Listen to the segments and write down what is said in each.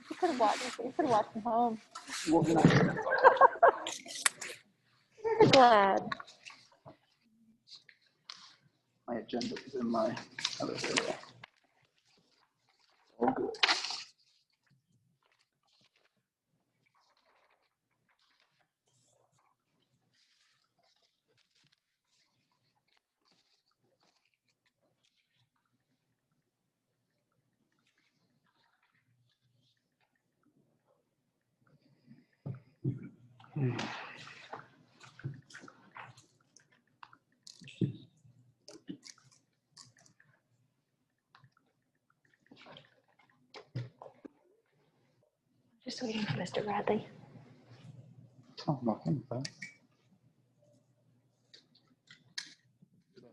You could have watched. You could have watched from home. Well, no. Very glad. My agenda is in my other area. All good. Just waiting for Mr. Bradley. Oh, nothing.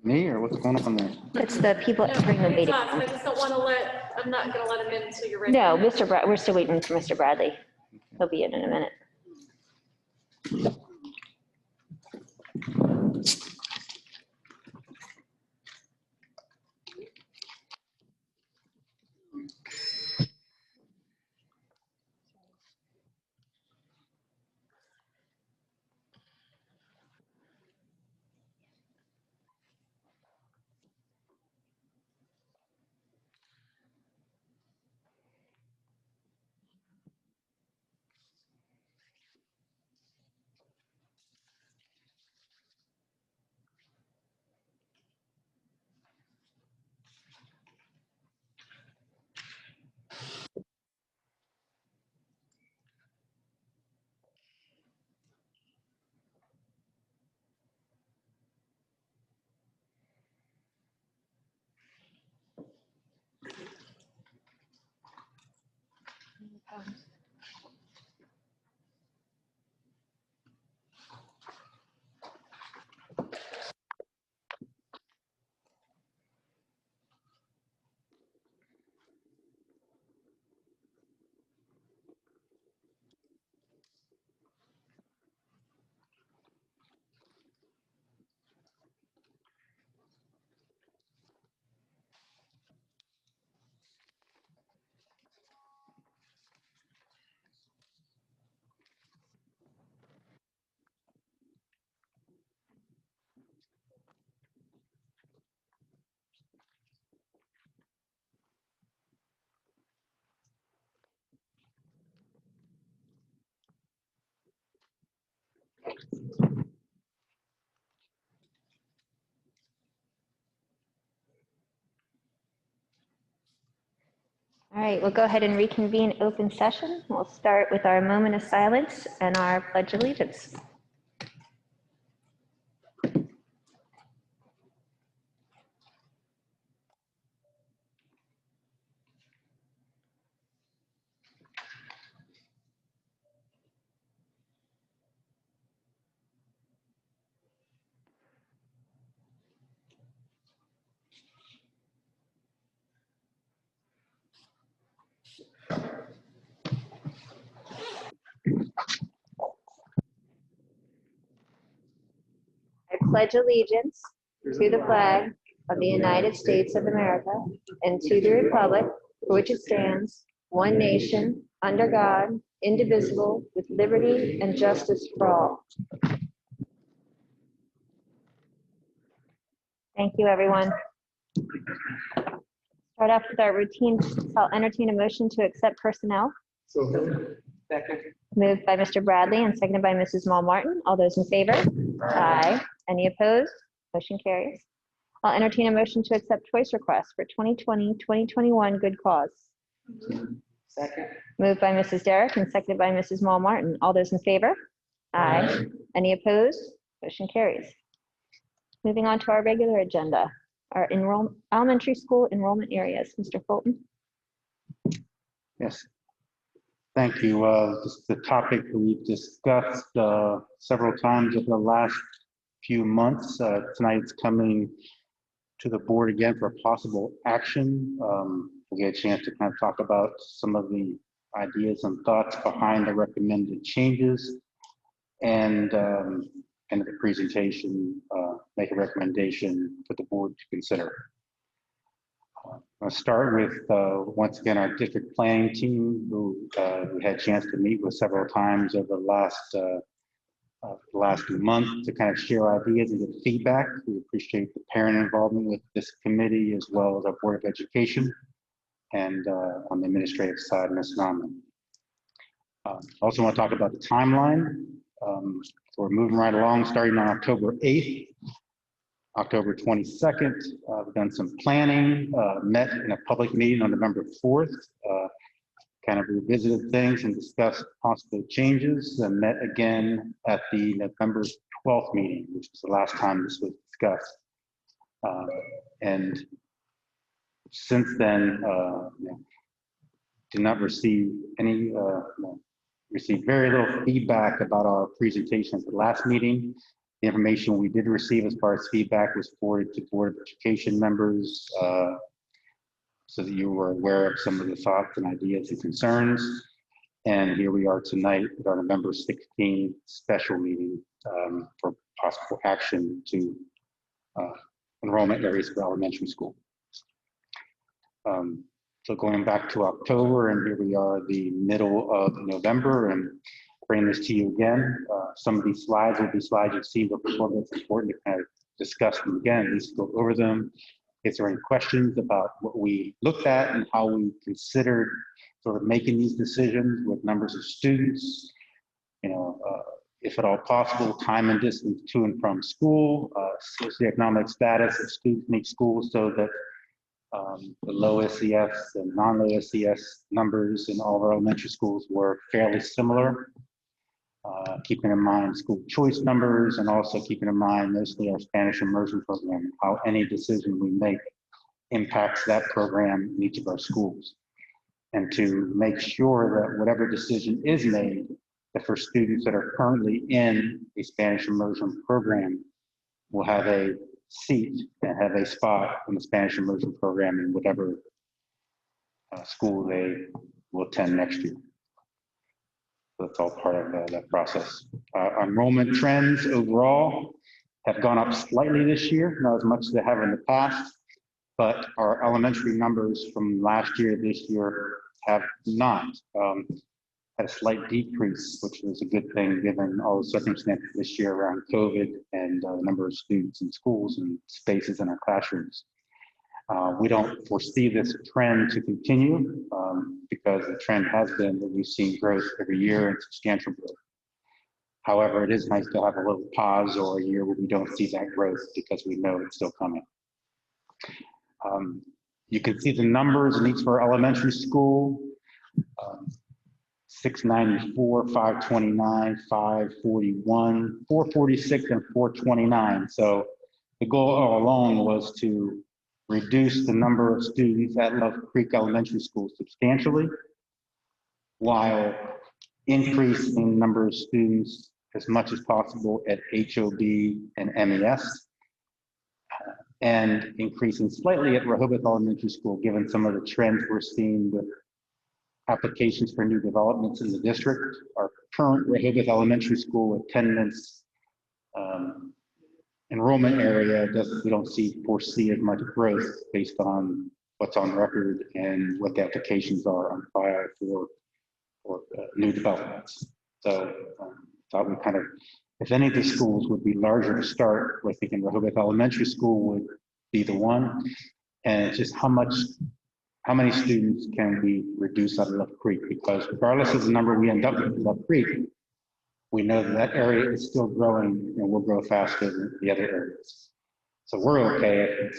Me or what's going on there? It's the people entering the meeting. I just don't want to I'm not going to let him in until you're ready. No, we're still waiting for Mr. Bradley. He'll be in a minute. All right, we'll go ahead and reconvene open session. We'll start with our moment of silence and our pledge of allegiance. I pledge allegiance to the flag of the United States of America and to the republic for which it stands, one nation, under God, indivisible, with liberty and justice for all. Thank you, everyone. Start off with our routine. I'll entertain a motion to accept personnel. So, second. Moved by Mr. Bradley and seconded by Mrs. Small Martin. All those in favor? Aye. Any opposed? Motion carries. I'll entertain a motion to accept choice requests for 2020-2021 good cause. Second. Moved by Mrs. Derrick and seconded by Mrs. Small Martin. All those in favor? Aye. Any opposed? Motion carries. Moving on to our regular agenda, our elementary school enrollment areas. Mr. Fulton. Yes, thank you. This is the topic we've discussed several times over the last few months. Tonight it's coming to the board again for possible action. We'll get a chance to kind of talk about some of the ideas and thoughts behind the recommended changes, and the presentation, make a recommendation for the board to consider. I'll start with, once again, our district planning team, who we had a chance to meet with several times over the last month to kind of share ideas and get feedback. We appreciate the parent involvement with this committee, as well as our Board of Education, and on the administrative side, Ms. Nauman. Also want to talk about the timeline. So we're moving right along, starting on October 8th. October 22nd, we've done some planning, met in a public meeting on November 4th, kind of revisited things and discussed possible changes, and met again at the November 12th meeting, which was the last time this was discussed. And since then, did not receive any, received very little feedback about our presentation at the last meeting. The information we did receive as far as feedback was forwarded to Board of Education members, so that you were aware of some of the thoughts and ideas and concerns. And here we are tonight at our November 16th special meeting for possible action to enrollment areas for elementary school. So going back to October, and here we are the middle of November, and bring this to you again. Some of these slides will be slides you've seen before, but it's important to kind of discuss them again, at least go over them. Is there any questions about what we looked at and how we considered sort of making these decisions with numbers of students, if at all possible, time and distance to and from school, socioeconomic status of students in each school, so that the low SES and non-low SES numbers in all of our elementary schools were fairly similar. Keeping in mind school choice numbers, and also keeping in mind mostly our Spanish immersion program, how any decision we make impacts that program in each of our schools. And to make sure that whatever decision is made, that for students that are currently in a Spanish immersion program will have a seat and have a spot in the Spanish immersion program in whatever school they will attend next year. That's all part of that process. Enrollment trends overall have gone up slightly this year, not as much as they have in the past, but our elementary numbers from last year to this year have not. Had a slight decrease, which was a good thing given all the circumstances this year around COVID and the number of students in schools and spaces in our classrooms. We don't foresee this trend to continue because the trend has been that we've seen growth every year and substantial growth. However, it is nice to have a little pause or a year where we don't see that growth because we know it's still coming. You can see the numbers in each of our elementary school. 694, 529, 541, 446, and 429. So the goal all along was to reduce the number of students at Love Creek Elementary School substantially, while increasing the number of students as much as possible at HOB and MES, and increasing slightly at Rehoboth Elementary School, given some of the trends we're seeing with applications for new developments in the district. Our current Rehoboth Elementary School attendance enrollment area we don't foresee as much growth based on what's on record and what the applications are on file for new developments. So thought we kind of, if any of the schools would be larger to start, we're thinking Rehoboth Elementary School would be the one. And it's just how many students can we reduce out of Love Creek? Because regardless of the number we end up with in Love Creek, we know that area is still growing and will grow faster than the other areas. So we're okay if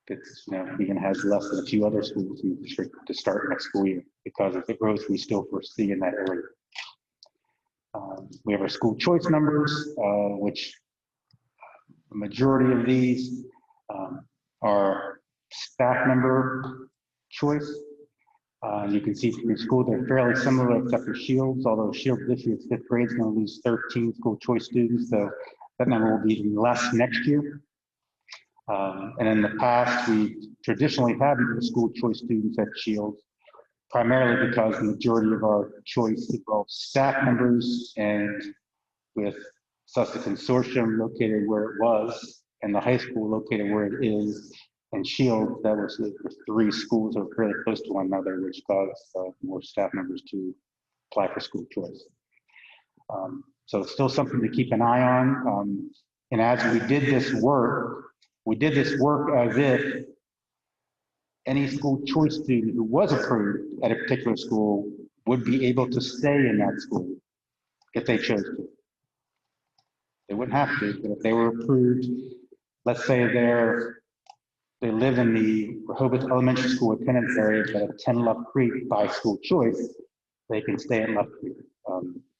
it's even has less than a few other schools in the district to start next school year because of the growth we still foresee in that area. We have our school choice numbers, which the majority of these are staff member choice. You can see from your school, they're fairly similar except for Shields, although Shields this year's fifth grade is going to lose 13 school choice students, so that number will be even less next year. And in the past, we traditionally had more school choice students at Shields, primarily because the majority of our choice involves staff members, and with such a consortium located where it was and the high school located where it is, and Shields, that was the three schools that were really close to one another, which caused more staff members to apply for school choice. So it's still something to keep an eye on. And as we did this work as if any school choice student who was approved at a particular school would be able to stay in that school if they chose to. They wouldn't have to, but if they were approved, let's say they live in the Rehoboth Elementary School attendance area but attend Love Creek by school choice, they can stay at Love Creek.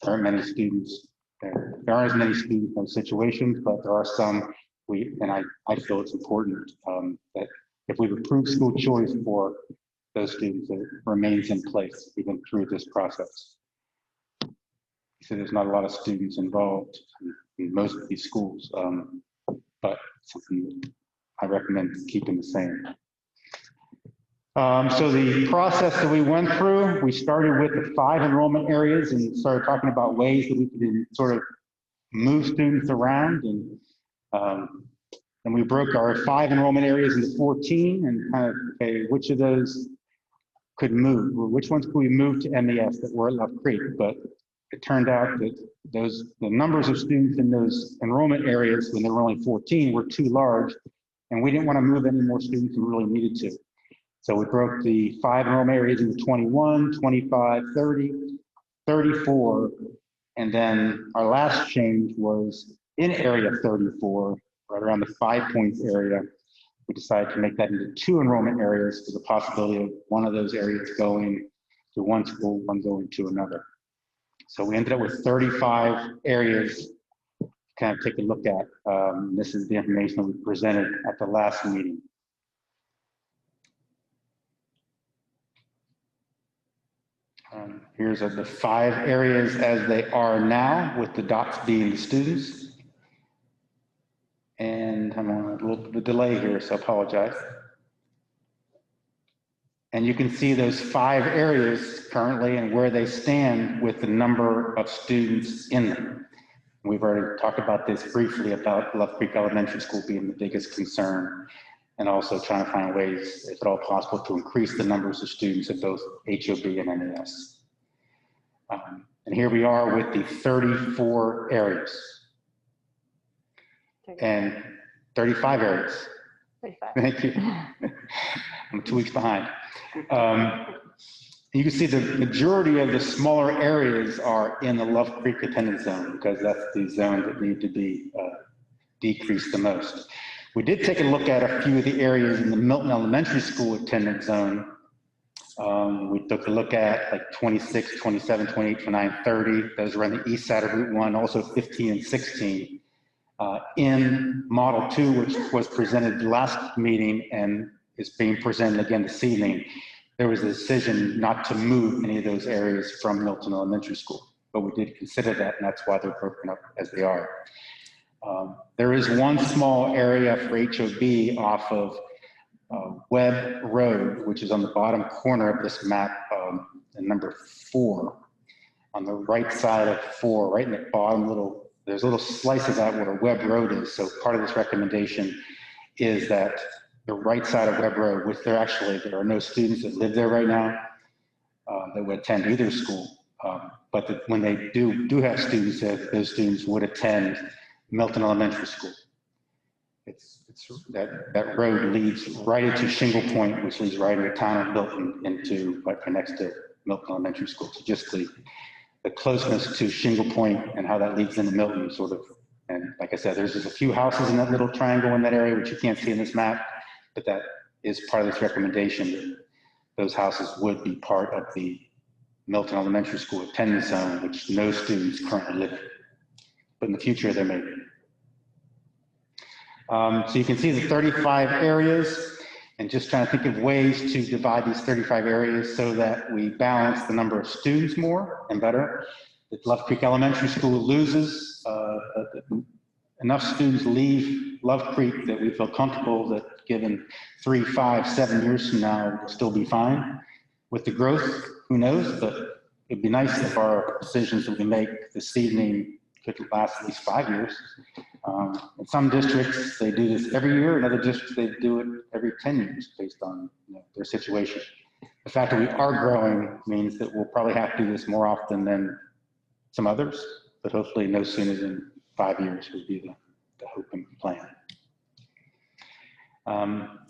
There aren't many students, there aren't as many students in those situations, but there are some, and I feel it's important that if we've approved school choice for those students, it remains in place even through this process. So there's not a lot of students involved in most of these schools, but something I recommend keeping the same. So the process that we went through, we started with the 5 enrollment areas and started talking about ways that we could sort of move students around, and we broke our 5 enrollment areas into 14 and kind of, okay, which of those could move, or which ones could we move to MES that were at Love Creek? But it turned out that the numbers of students in those enrollment areas, when there were only 14, were too large, and we didn't want to move any more students than we really needed to. So we broke the 5 enrollment areas into 21, 25, 30, 34, and then our last change was in area 34, right around the 5 Points area. We decided to make that into 2 enrollment areas with the possibility of one of those areas going to one school, one going to another. So we ended up with 35 areas to kind of take a look at. This is the information that we presented at the last meeting. Here's the 5 areas as they are now, with the dots being the students. And I'm on a little bit of a delay here, so I apologize. And you can see those 5 areas currently and where they stand with the number of students in them. We've already talked about this briefly about Love Creek Elementary School being the biggest concern, and also trying to find ways, if at all possible, to increase the numbers of students at both HOB and MES. And here we are with the 34 areas. And 35 areas. 35. Thank you. I'm 2 weeks behind. You can see the majority of the smaller areas are in the Love Creek attendance zone, because that's the zone that need to be decreased the most. We did take a look at a few of the areas in the Milton Elementary School attendance zone. We took a look at like 26, 27, 28, 29, 30. Those were on the east side of Route 1, also 15 and 16. In Model 2, which was presented last meeting and is being presented again this evening, there was a decision not to move any of those areas from Milton Elementary School, but we did consider that, and that's why they're broken up as they are. There is one small area for HOB off of Webb Road, which is on the bottom corner of this map, number 4, on the right side of 4, right in the bottom there's a little slice of that where Webb Road is. So part of this recommendation is that the right side of Webb Road, which there are no students that live there right now that would attend either school. But when they do have students, those students would attend Milton Elementary School. That road leads right into Shingle Point, which leads right into the town of Milton, into right next to Milton Elementary School. So just the closeness to Shingle Point and how that leads into Milton, sort of. And like I said, there's just a few houses in that little triangle in that area, which you can't see in this map, but that is part of this recommendation, that those houses would be part of the Milton Elementary School attendance zone, which no students currently live in. But in the future, there may be. So you can see the 35 areas, and just trying to think of ways to divide these 35 areas so that we balance the number of students more and better. If Love Creek Elementary School loses, enough students leave Love Creek that we feel comfortable that given 3, 5, 7 years from now, we'll still be fine. With the growth, who knows, but it'd be nice if our decisions that we make this evening could last at least 5 years. In some districts, they do this every year. In other districts, they do it every 10 years based on their situation. The fact that we are growing means that we'll probably have to do this more often than some others, but hopefully no sooner than 5 years would be the hope and plan.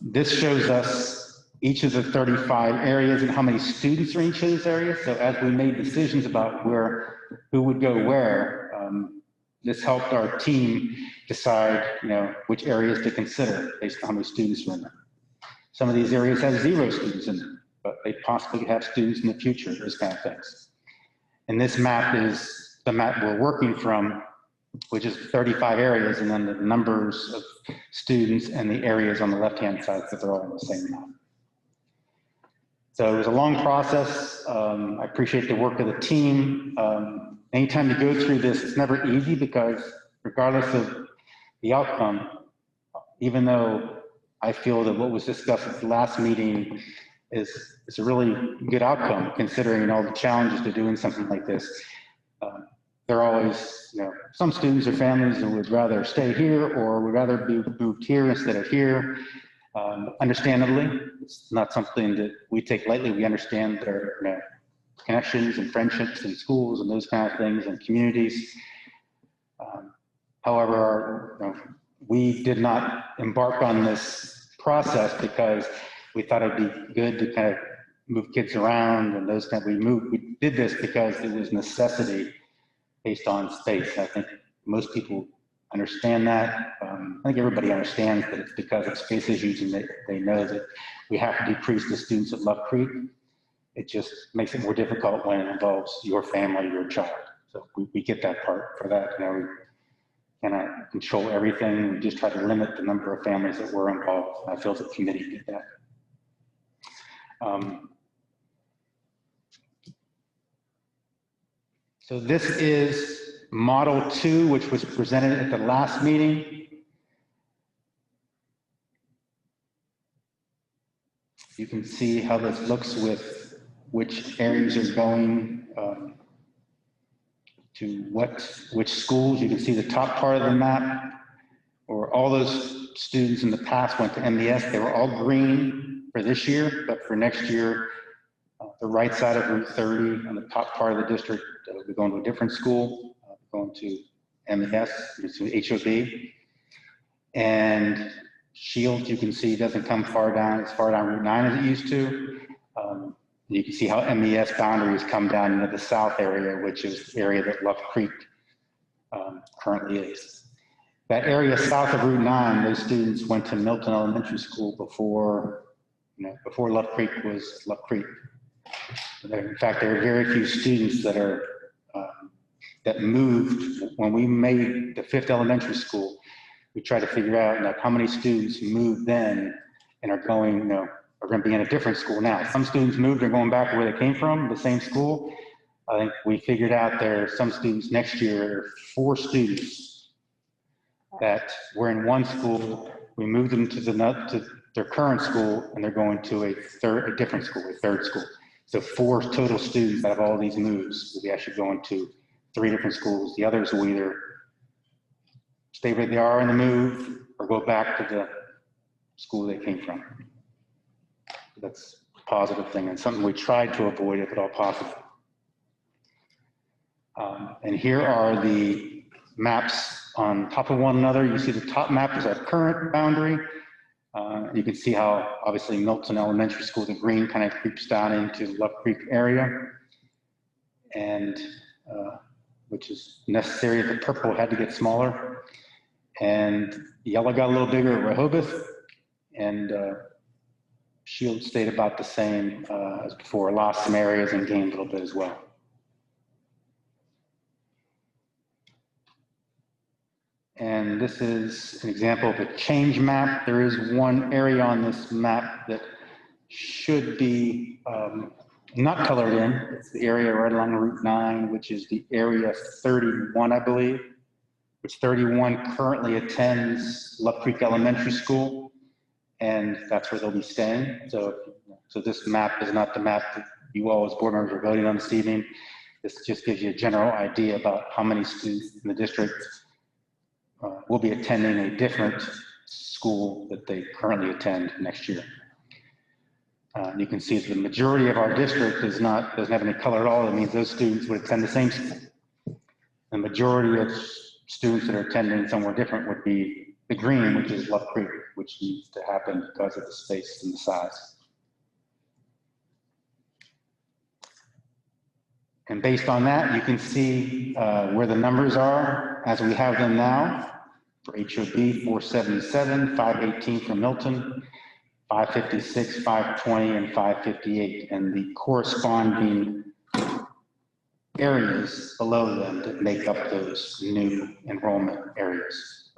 This shows us each of the 35 areas and how many students are in each of those areas. So as we made decisions about who would go where, this helped our team decide, which areas to consider based on how many students are in them. Some of these areas have 0 students in them, but they possibly have students in the future, those kind of things. And this map is the map we're working from, which is 35 areas, and then the numbers of students and the areas on the left-hand side, so they're all on the same map. So it was a long process. I appreciate the work of the team. Anytime you go through this, it's never easy because regardless of the outcome, even though I feel that what was discussed at the last meeting is a really good outcome, considering all the challenges to doing something like this. There are always, some students or families who would rather stay here or would rather be moved here instead of here. Understandably, it's not something that we take lightly. We understand there are connections and friendships and schools and those kind of things and communities. However, we did not embark on this process because we thought it'd be good to kind of move kids around and those kind of, we did this because it was necessity based on space. I think most people understand that. I think everybody understands that it's because of space issues and they know that we have to decrease the students at Love Creek. It just makes it more difficult when it involves your family, your child. So we get that part for that. We cannot control everything. We just try to limit the number of families that were involved. I feel the committee did that. So this is Model 2, which was presented at the last meeting. You can see how this looks with which areas are going to which schools. You can see the top part of the map, or all those students in the past went to MBS. They were all green for this year, but for next year, the right side of Route 30 on the top part of the district, we're going to a different school, going to MBS, to HOB. And Shields, you can see, doesn't come far down Route 9 as it used to. You can see how MES boundaries come down into the south area, which is the area that Love Creek currently is. That area south of Route 9, those students went to Milton Elementary School before Love Creek was Love Creek. In fact, there are very few students that moved when we made the 5th elementary school. We tried to figure out how many students moved then and are going, are going to be in a different school now. Some students moved, they're going back to where they came from, the same school. I think we figured out there are some students next year, there are 4 students that were in one school. We moved them to their current school, and they're going to a different school, a 3rd school. So 4 total students out of all these moves will be actually going to 3 different schools. The others will either stay where they are in the move or go back to the school they came from. That's a positive thing and something we tried to avoid if at all possible. And here are the maps on top of one another. You see the top map is our current boundary. You can see how obviously Milton Elementary School, the green kind of creeps down into the Love Creek area, and which is necessary. The purple had to get smaller, and the yellow got a little bigger at Rehoboth, and Shield stayed about the same as before, lost some areas and gained a little bit as well. And this is an example of a change map. There is one area on this map that should be not colored in. It's the area right along Route 9, which is the area 31, I believe, which 31 currently attends Love Creek Elementary School, and that's where they'll be staying. So this map is not the map that you all as board members are voting on this evening. This just gives you a general idea about how many students in the district will be attending a different school that they currently attend next year. You can see that the majority of our district doesn't have any color at all. That means those students would attend the same school. The majority of students that are attending somewhere different would be the green, which is Love Creek, which needs to happen because of the space and the size. And based on that, you can see where the numbers are as we have them now. For HOB, 477, 518 for Milton, 556, 520, and 558, and the corresponding areas below them that make up those new enrollment areas.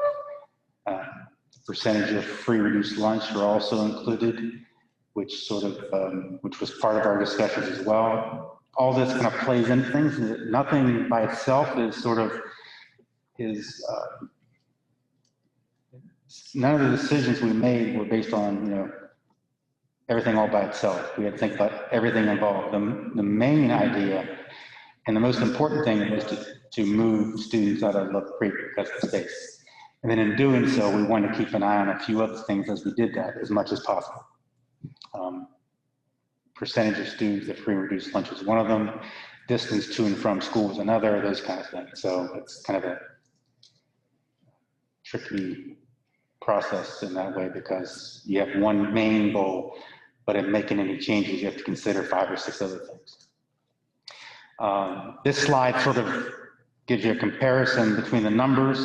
Percentage of free reduced lunch are also included, which was part of our discussions as well. All this kind of plays into things. Nothing by itself none of the decisions we made were based on, everything all by itself. We had to think about everything involved. The main idea and the most important thing was to move students out of Love Creek because of the space. And then in doing so, we wanted to keep an eye on a few other things as we did that as much as possible. Percentage of students that free and reduced lunch was one of them. Distance to and from school was another, those kind of things. So it's kind of a tricky process in that way because you have one main goal, but in making any changes, you have to consider 5 or 6 other things. This slide sort of gives you a comparison between the numbers.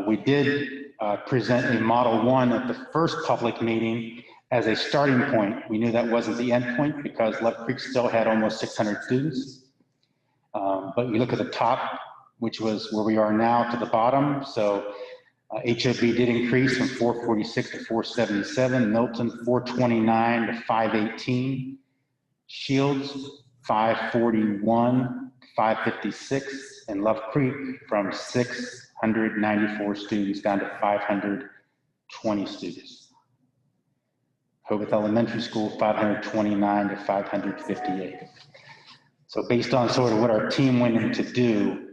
We did present a Model 1 at the first public meeting as a starting point. We knew that wasn't the end point because Love Creek still had almost 600 students. But you look at the top, which was where we are now, to the bottom. So HOB did increase from 446 to 477, Milton 429 to 518, Shields 541, 556, and Love Creek from 694 students down to 520 students. Hoboth Elementary School 529 to 558. So based on sort of what our team went in to do,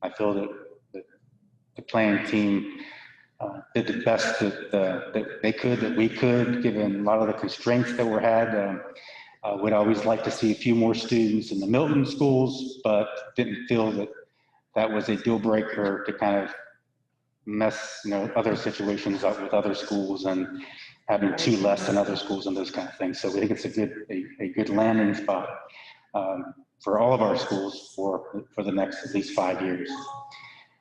I feel that the planning team did the best that they could, that we could, given a lot of the constraints that were had. We'd always like to see a few more students in the Milton schools, but didn't feel that that was a deal breaker to kind of mess, other situations up with other schools and having 2 less than other schools and those kind of things. So we think it's a good landing spot for all of our schools for the next at least 5 years.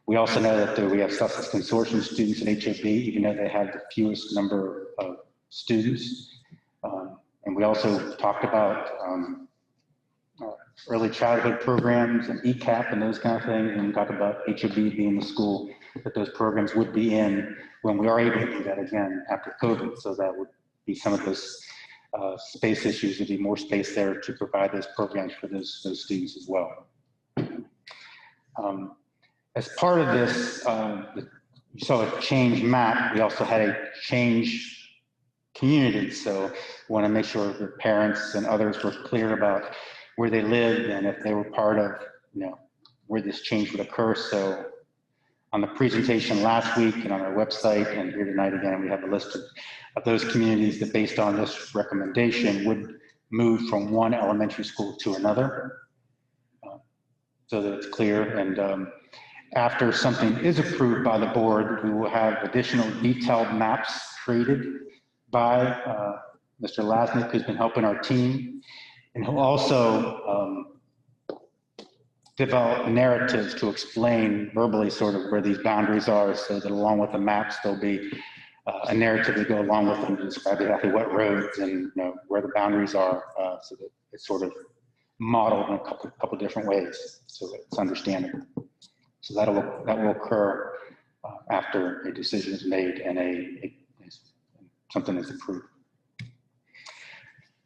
We also know that we have Sussex Consortium students at HOB, even though they have the fewest number of students. And we also talked about early childhood programs and ECAP and those kind of things, and talked about HOB being the school that those programs would be in when we are able to do that again after COVID. So that would be some of those space issues. There'd be more space there to provide those programs for those students as well. As part of this, you saw a change map. We also had a change community. So we want to make sure that parents and others were clear about where they lived and if they were part of, where this change would occur. So on the presentation last week and on our website and here tonight again, we have a list of those communities that based on this recommendation would move from one elementary school to another, so that it's clear. And after something is approved by the board, we will have additional detailed maps created by Mr. Lasnik, who's been helping our team, and he'll also develop narratives to explain verbally sort of where these boundaries are, so that along with the maps, there'll be a narrative to go along with them to describe exactly what roads and where the boundaries are, so that it's sort of modeled in a couple different ways, so that it's understandable. So that will occur after a decision is made and something is approved.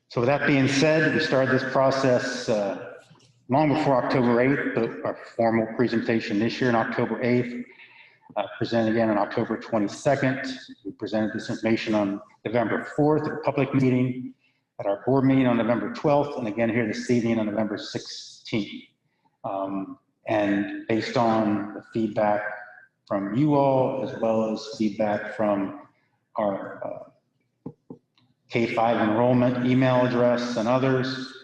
So with that being said, we started this process long before October 8th, but our formal presentation this year on October 8th, presented again on October 22nd. We presented this information on November 4th at a public meeting, at our board meeting on November 12th, and again here this evening on November 16th. 19. And based on the feedback from you all, as well as feedback from our K-5 enrollment email address and others,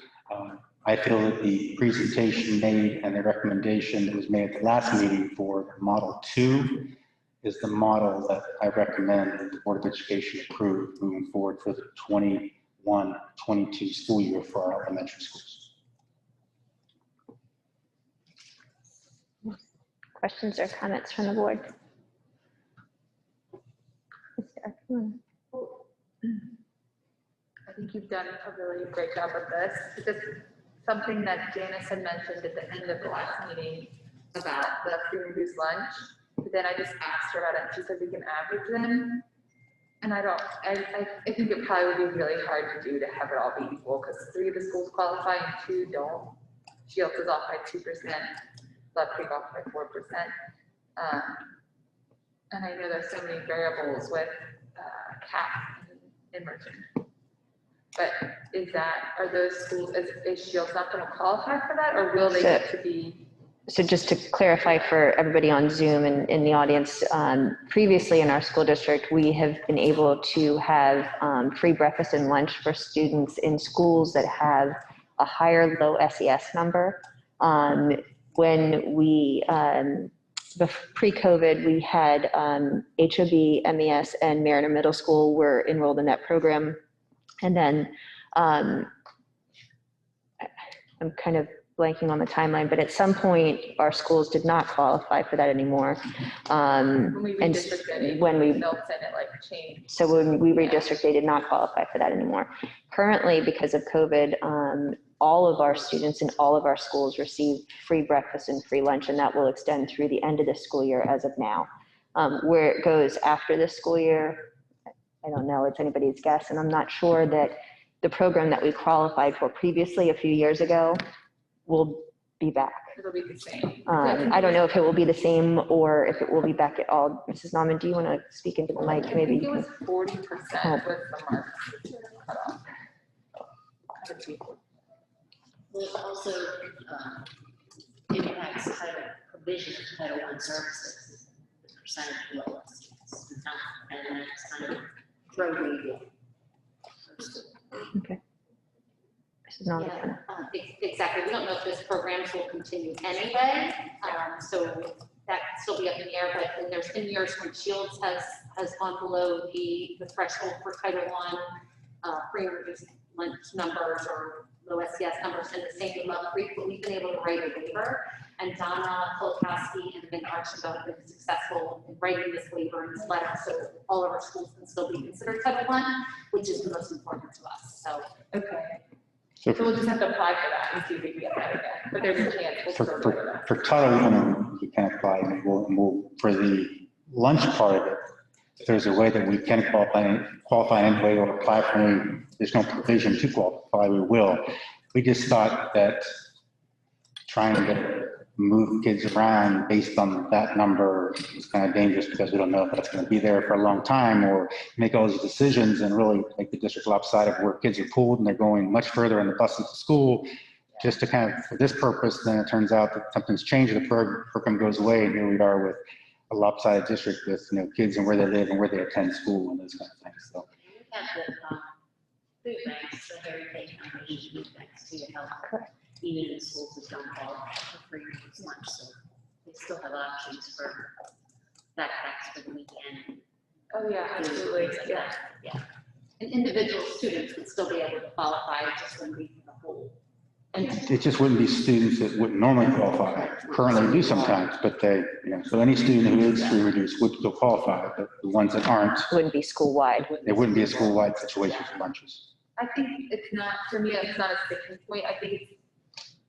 I feel that the presentation made and the recommendation that was made at the last meeting for Model 2 is the model that I recommend that the Board of Education approve moving forward for the 21-22 school year for our elementary schools. Questions or comments from the board? Mr. Ackerman? I think you've done a really great job of this. Because something that Janice had mentioned at the end of the last meeting about the free and reduced lunch, but then I just asked her about it, and she said we can average them. And I think it probably would be really hard to do to have it all be equal, because 3 of the schools qualify and 2 don't. Shields is off by 2%, Love Creek off by 4%. And I know there's so many variables with CAP and merchant. But are those schools, is Shields not going to qualify for that, or will they get to be? So just to clarify for everybody on Zoom and in the audience, previously in our school district, we have been able to have free breakfast and lunch for students in schools that have a higher low SES number. When we, pre-COVID, we had HOB, MES, and Mariner Middle School were enrolled in that program. And then I'm kind of blanking on the timeline, but at some point our schools did not qualify for that anymore. When we redistricted, when we Milton, it like changed. So when we redistricted, they did not qualify for that anymore. Currently, because of COVID, all of our students in all of our schools receive free breakfast and free lunch, and that will extend through the end of the school year as of now. Where it goes after the school year, I don't know, it's anybody's guess, and I'm not sure that the program that we qualified for previously a few years ago will be back. It'll be the same. I don't know if it will be the same or if it will be back at all. Mrs. Nauman, do you want to speak into the mic? I Maybe think it was 40% with the mark cutoff. Well, also impacts Title provision of Title I services, the percentage below us. And that's kind of throw Okay. Mrs. Nauman. Yeah, exactly. We don't know if those programs will continue anyway. So that can still be up in the air, but there's been years when Shields has gone below the threshold for Title I, free and reduced lunch numbers or low SES numbers, and the same with Love Creek, but we've been able to write a waiver. And Donna Kolkowski and Amanda Archambault have been successful in writing this waiver and this letter, so all of our schools can still be considered Title I, which is the most important to us. So Okay. So So we'll just have to apply for that and see if we can get that again. But there's a chance we'll still do that. for Title I, you can apply, and we'll, for the lunch part of it, if there's a way that we can qualify anyway or apply for any, there's no provision to qualify, we will. We just thought that trying to move kids around based on that number is kind of dangerous, because we don't know if that's going to be there for a long time, or make all these decisions and really make the district lopsided where kids are pulled and they're going much further on the buses to school just to kind of, for this purpose. Then it turns out that something's changed, the program goes away, and here we are with a lopsided district with, you know, kids and where they live and where they attend school and those kind of things. So we have the food banks, the Heritage Foundation food banks to help. Even in schools that don't qualify for free lunch, so they still have options for backpacks for the weekend. Oh, yeah, absolutely. Yeah. Yeah. And individual students would still be able to qualify, just wouldn't be the whole. And it just wouldn't be students that wouldn't normally qualify. Currently do sometimes, but they, you know, so any student who is free reduced would still qualify, but the ones that aren't, Wouldn't be school-wide. it wouldn't be a school-wide situation for lunches. I think it's not, for me, it's not a sticking point. I think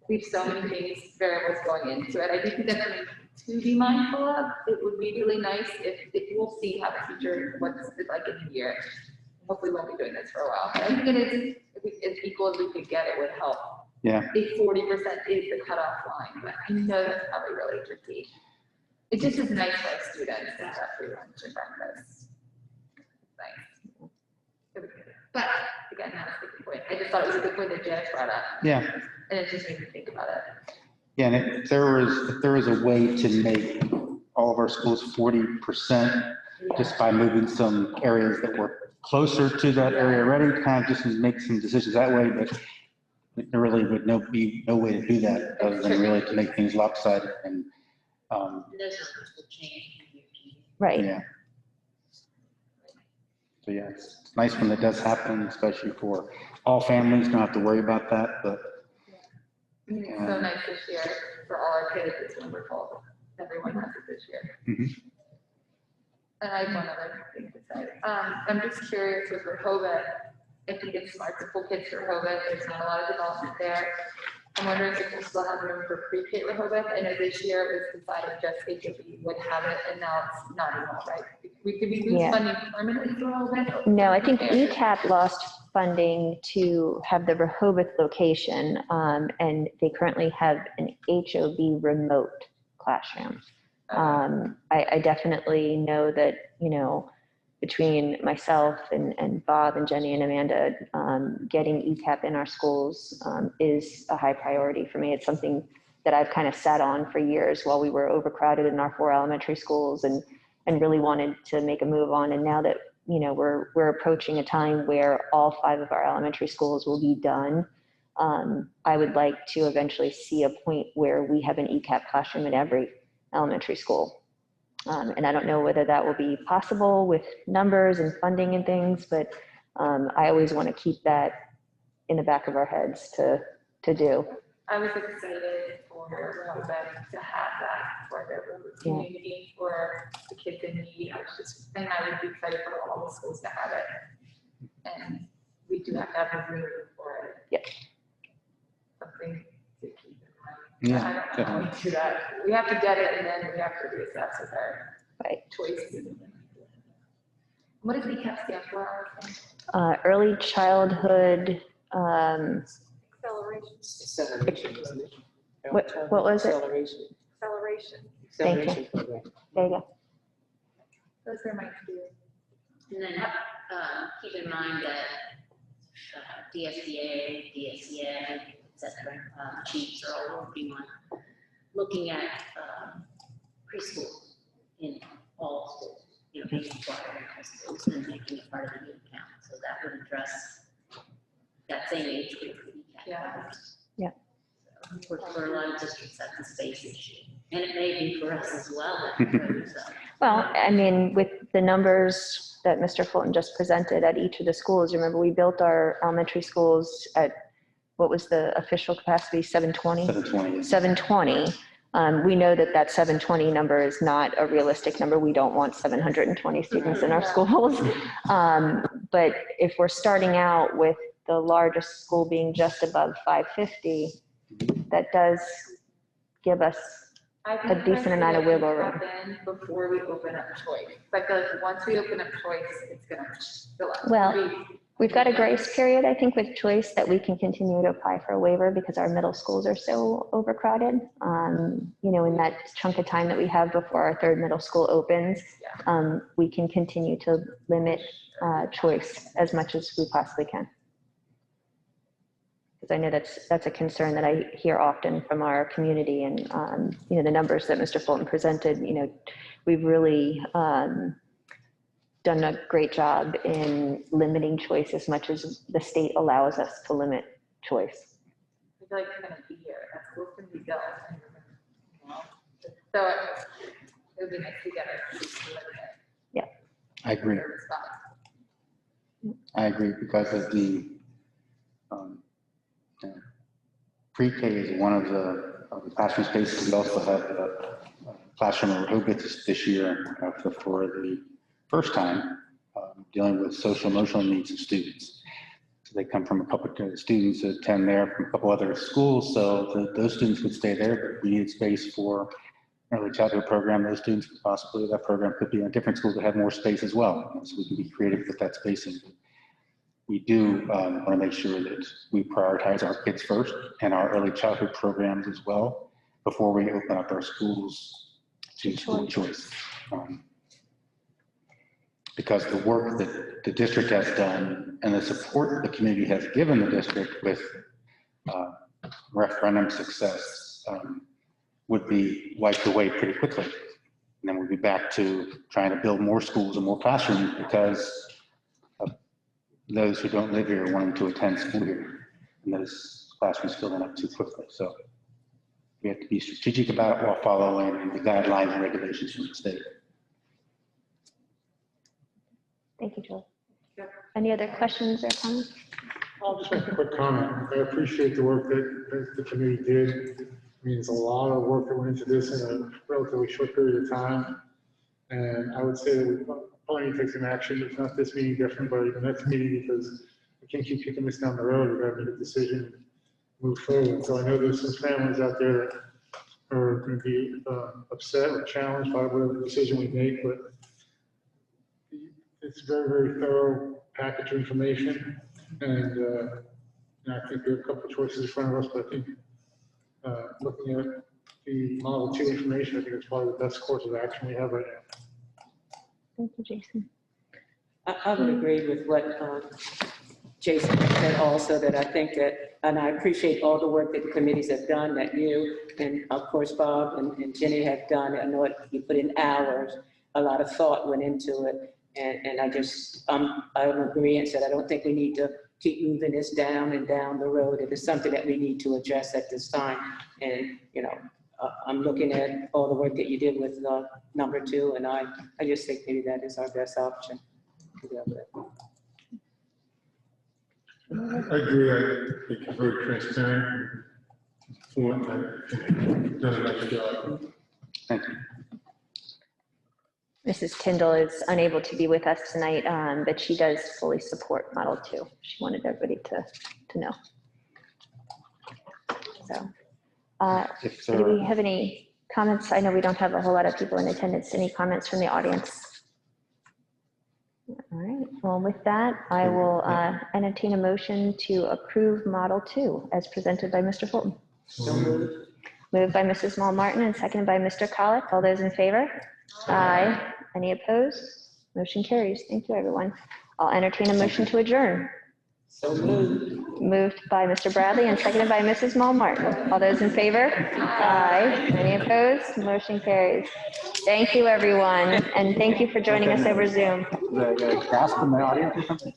we have so many things, variables going into it. I do think that's something to be mindful of. It would be really nice if we'll see how the future, what's it like in the year. Hopefully we won't be doing this for a while. But I think it is, if as equal as we could get, it would help. Yeah. If 40% is the cutoff line, but I know that's probably really tricky. It just is nice for our students to have free lunch and breakfast. Nice. But again, that's a good point. I just thought it was a good point that Janice brought up, Yeah, and it just made me think about it. yeah, and if there is a way to make all of our schools 40% just by moving some areas that were closer to that area already, kind of just make some decisions that way, but there really would be no way to do that other than really to make things lopsided and, Those numbers will change from year to year. Right. yeah. So yeah, it's nice when it does happen, especially for all families, don't have to worry about that, but I mean, it's so nice this year for all our kids. It's wonderful. Everyone has it this year. Mhm. And I have one other thing to say. I'm just curious with Rehoboth, I think it's smart to pull kids to Rehoboth. There's not a lot of development there. I'm wondering if we still have room for pre-K Rehoboth. I know this year it was decided just HOB would have it, and now it's not anymore, right? Could we lose Yeah. funding permanently for Rehoboth? No, I think ECAP lost funding to have the Rehoboth location, and they currently have an HOB remote classroom. I definitely know that, between myself and Bob and Jenny and Amanda, getting ECAP in our schools is a high priority for me. It's something that I've kind of sat on for years while we were overcrowded in our 4 elementary schools and really wanted to make a move on. And now that, we're approaching a time where all 5 of our elementary schools will be done, I would like to eventually see a point where we have an ECAP classroom in every elementary school. And I don't know whether that will be possible with numbers and funding and things, but I always want to keep that in the back of our heads to do. I was excited for Rehoboth to have that for the community, for the kids in need. And I would be excited for all the schools to have it. And we do have to have a room for it. Yep. Something to keep in mind. Yeah, I don't know how we do that. We have to get it, and then we have to reassess with our Right. choices. What does ECAP stand for? Early childhood, Acceleration. what was it? Acceleration. Thank you. There you go. Those are my two. And then keep in mind that DSBA, DSEA, et cetera, chiefs are all working on looking at preschool in all schools, being required in all schools and making it part of the new count. So that would address that same age group. Yeah. Yeah. So for a lot of districts, that's a space issue. And it may be for us as well. Well, I mean, with the numbers that Mr. Fulton just presented at each of the schools, remember we built our elementary schools at, what was the official capacity, 720? 720. 720. We know that 720 number is not a realistic number. We don't want 720 students in our schools. But if we're starting out with the largest school being just above 550, that does give us a decent amount of wiggle room. Before we open up choice. I feel like once we open up choice, it's going to fill up. Well, we've got a grace period, I think, with choice that we can continue to apply for a waiver because our middle schools are so overcrowded. In that chunk of time that we have before our 3rd middle school opens, we can continue to limit choice as much as we possibly can. Because I know that's a concern that I hear often from our community, and the numbers that Mr. Fulton presented, we've really done a great job in limiting choice as much as the state allows us to limit choice. I feel like it's going to be here. That school's going to be built. So it would be nice to get it. Yeah. I agree. I agree because of the pre-K is one of the classroom spaces. We also have a classroom in Rehoboth this year for the first time dealing with social emotional needs of students. So they come from a couple of students that attend there from a couple other schools. So those students would stay there, but we need space for early childhood program. Those students could possibly, that program could be in different schools that have more space as well. So we can be creative with that spacing. We do want to make sure that we prioritize our kids first and our early childhood programs as well before we open up our schools to school choice. because the work that the district has done and the support the community has given the district with referendum success would be wiped away pretty quickly. And then we'd be back to trying to build more schools and more classrooms because of those who don't live here wanting to attend school here. And those classrooms filling up too quickly. So we have to be strategic about it while following the guidelines and regulations from the state. Thank you, Joel. Any other questions or comments? I'll just make a quick comment. I appreciate the work that the committee did. I mean, there's a lot of work that went into this in a relatively short period of time. And I would say that we probably need to take some action, if not this meeting, definitely by the next meeting, because we can't keep kicking this down the road. We've got to make a decision, move forward. So I know there's some families out there that are going to be upset or challenged by whatever decision we make, but it's very, very thorough package of information. And I think we have a couple of choices in front of us, but I think looking at the Model 2 information, I think it's probably the best course of action we have right now. Thank you, Jason. I would agree with what Jason said also, that I think that, and I appreciate all the work that the committees have done, that you and of course Bob and Jenny have done. I know you put in hours, a lot of thought went into it. And I'm agreeing that I don't think we need to keep moving this down and down the road. It is something that we need to address at this time. And, you know, I'm looking at all the work that you did with number 2, and I just think maybe that is our best option. I agree. I think it's very transparent. Done a nice job. Thank you. Mrs. Tyndall is unable to be with us tonight, but she does fully support Model 2. She wanted everybody to know. So, do we have any comments? I know we don't have a whole lot of people in attendance. Any comments from the audience? All right, well, with that, I will entertain a motion to approve Model 2 as presented by Mr. Fulton. So moved. Moved by Mrs. Small Martin and seconded by Mr. Colick. All those in favor? Aye. Any opposed? Motion carries. Thank you, everyone. I'll entertain a motion to adjourn. So moved. Moved by Mr. Bradley and seconded by Mrs. Small Martin. All those in favor? Aye. Any opposed? Motion carries. Thank you, everyone. And thank you for joining us over Zoom. The gas from the audience or something?